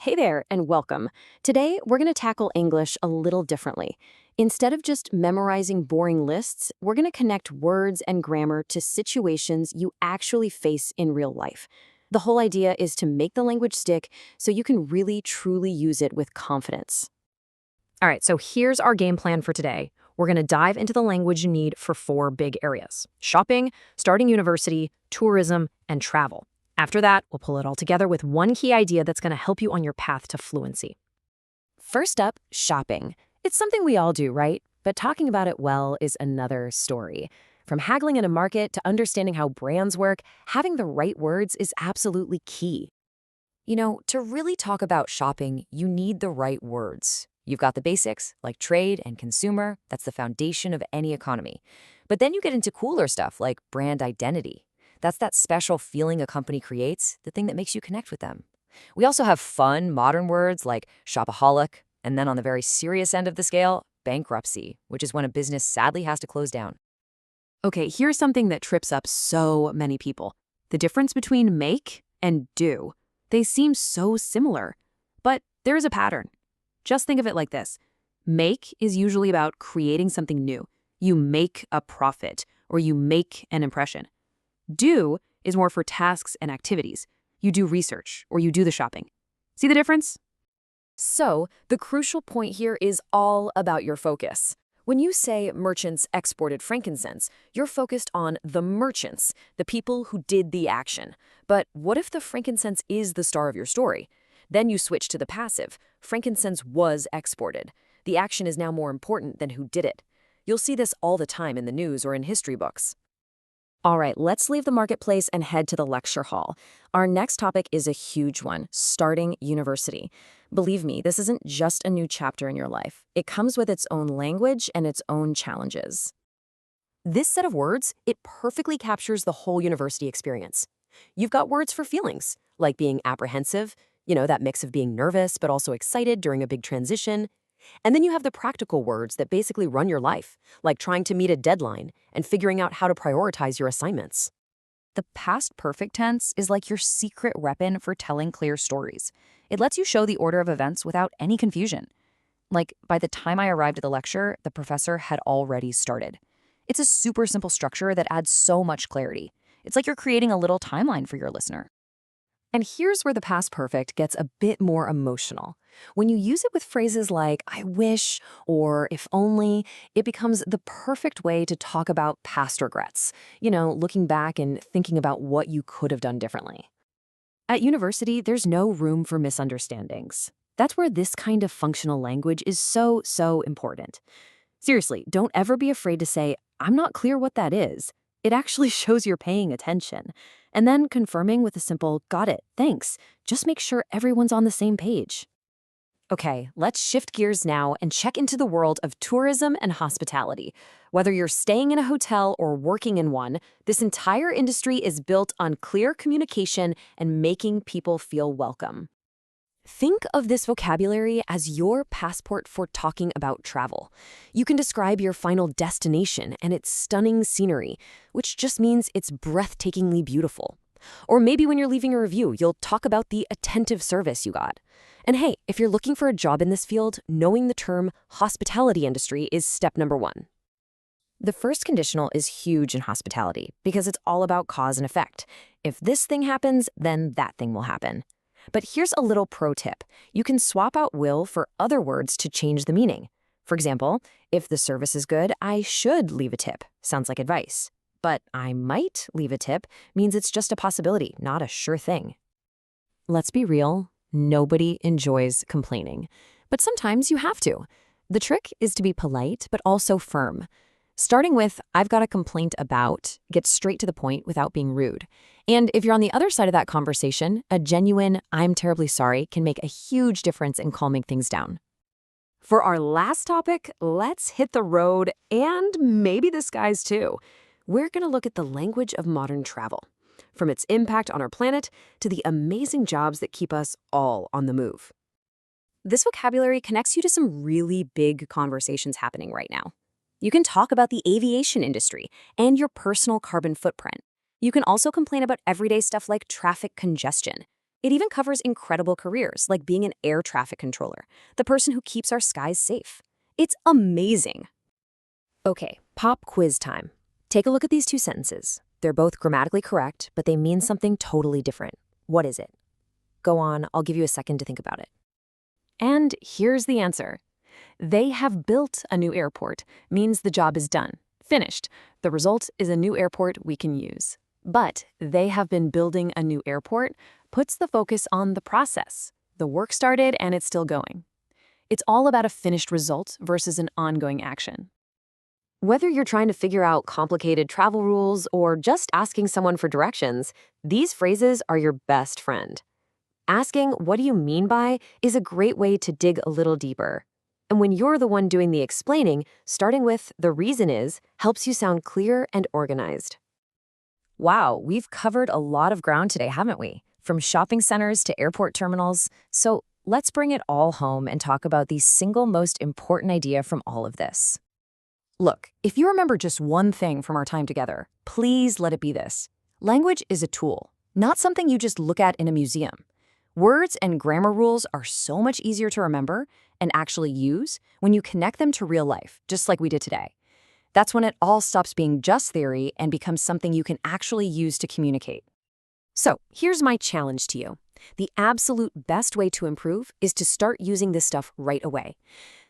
Hey there, and welcome. Today, we're going to tackle English a little differently. Instead of just memorizing boring lists, we're going to connect words and grammar to situations you actually face in real life. The whole idea is to make the language stick so you can really, truly use it with confidence. All right, so here's our game plan for today. We're going to dive into the language you need for four big areas: shopping, starting university, tourism, and travel. After that, we'll pull it all together with one key idea that's going to help you on your path to fluency. First up, shopping. It's something we all do, right? But talking about it well is another story. From haggling in a market to understanding how brands work, having the right words is absolutely key. To really talk about shopping, you need the right words. You've got the basics, like trade and consumer. That's the foundation of any economy. But then you get into cooler stuff like brand identity. That's that special feeling a company creates, the thing that makes you connect with them. We also have fun, modern words like shopaholic, and then on the very serious end of the scale, bankruptcy, which is when a business sadly has to close down. Okay, here's something that trips up so many people. The difference between make and do. They seem so similar, but there is a pattern. Just think of it like this. Make is usually about creating something new. You make a profit, or you make an impression. Do is more for tasks and activities. You do research, or you do the shopping. See the difference? So, the crucial point here is all about your focus. When you say merchants exported frankincense, you're focused on the merchants, the people who did the action. But what if the frankincense is the star of your story? Then you switch to the passive. Frankincense was exported. The action is now more important than who did it. You'll see this all the time in the news or in history books. All right, let's leave the marketplace and head to the lecture hall. Our next topic is a huge one: starting university. Believe me, this isn't just a new chapter in your life. It comes with its own language and its own challenges. This set of words, it perfectly captures the whole university experience. You've got words for feelings, like being apprehensive, that mix of being nervous but also excited during a big transition. And then you have the practical words that basically run your life, like trying to meet a deadline and figuring out how to prioritize your assignments. The past perfect tense is like your secret weapon for telling clear stories. It lets you show the order of events without any confusion. Like, by the time I arrived at the lecture, the professor had already started. It's a super simple structure that adds so much clarity. It's like you're creating a little timeline for your listener. And here's where the past perfect gets a bit more emotional. When you use it with phrases like "I wish" or "if only," it becomes the perfect way to talk about past regrets, looking back and thinking about what you could have done differently. At university, there's no room for misunderstandings. That's where this kind of functional language is so, so important. Seriously, don't ever be afraid to say, "I'm not clear what that is." It actually shows you're paying attention. And then confirming with a simple "got it, thanks." Just make sure everyone's on the same page. Okay, let's shift gears now and check into the world of tourism and hospitality. Whether you're staying in a hotel or working in one, this entire industry is built on clear communication and making people feel welcome. Think of this vocabulary as your passport for talking about travel. You can describe your final destination and its stunning scenery, which just means it's breathtakingly beautiful. Or maybe when you're leaving a review, you'll talk about the attentive service you got. And hey, if you're looking for a job in this field, knowing the term hospitality industry is step number one. The first conditional is huge in hospitality because it's all about cause and effect. If this thing happens, then that thing will happen. But here's a little pro tip. You can swap out will for other words to change the meaning. For example, if the service is good, I should leave a tip. Sounds like advice. But I might leave a tip means it's just a possibility, not a sure thing. Let's be real. Nobody enjoys complaining. But sometimes you have to. The trick is to be polite, but also firm. Starting with "I've got a complaint about," get straight to the point without being rude. And if you're on the other side of that conversation, a genuine "I'm terribly sorry" can make a huge difference in calming things down. For our last topic, let's hit the road, and maybe the skies too. We're going to look at the language of modern travel, from its impact on our planet to the amazing jobs that keep us all on the move. This vocabulary connects you to some really big conversations happening right now. You can talk about the aviation industry and your personal carbon footprint. You can also complain about everyday stuff like traffic congestion. It even covers incredible careers, like being an air traffic controller, the person who keeps our skies safe. It's amazing. Okay, pop quiz time. Take a look at these two sentences. They're both grammatically correct, but they mean something totally different. What is it? Go on, I'll give you a second to think about it. And here's the answer. They have built a new airport means the job is done, finished. The result is a new airport we can use. But they have been building a new airport puts the focus on the process. The work started and it's still going. It's all about a finished result versus an ongoing action. Whether you're trying to figure out complicated travel rules or just asking someone for directions, these phrases are your best friend. Asking, "What do you mean by?" is a great way to dig a little deeper. And when you're the one doing the explaining, starting with "the reason is" helps you sound clear and organized. Wow, we've covered a lot of ground today, haven't we? From shopping centers to airport terminals. So let's bring it all home and talk about the single most important idea from all of this. Look, if you remember just one thing from our time together, please let it be this. Language is a tool, not something you just look at in a museum. Words and grammar rules are so much easier to remember and actually use when you connect them to real life, just like we did today. That's when it all stops being just theory and becomes something you can actually use to communicate. So here's my challenge to you. The absolute best way to improve is to start using this stuff right away.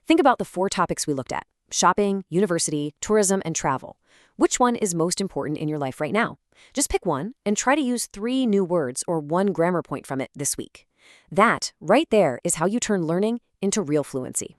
Think about the 4 topics we looked at: shopping, university, tourism, and travel. Which one is most important in your life right now? Just pick one and try to use 3 new words or 1 grammar point from it this week. That, right there, is how you turn learning into real fluency.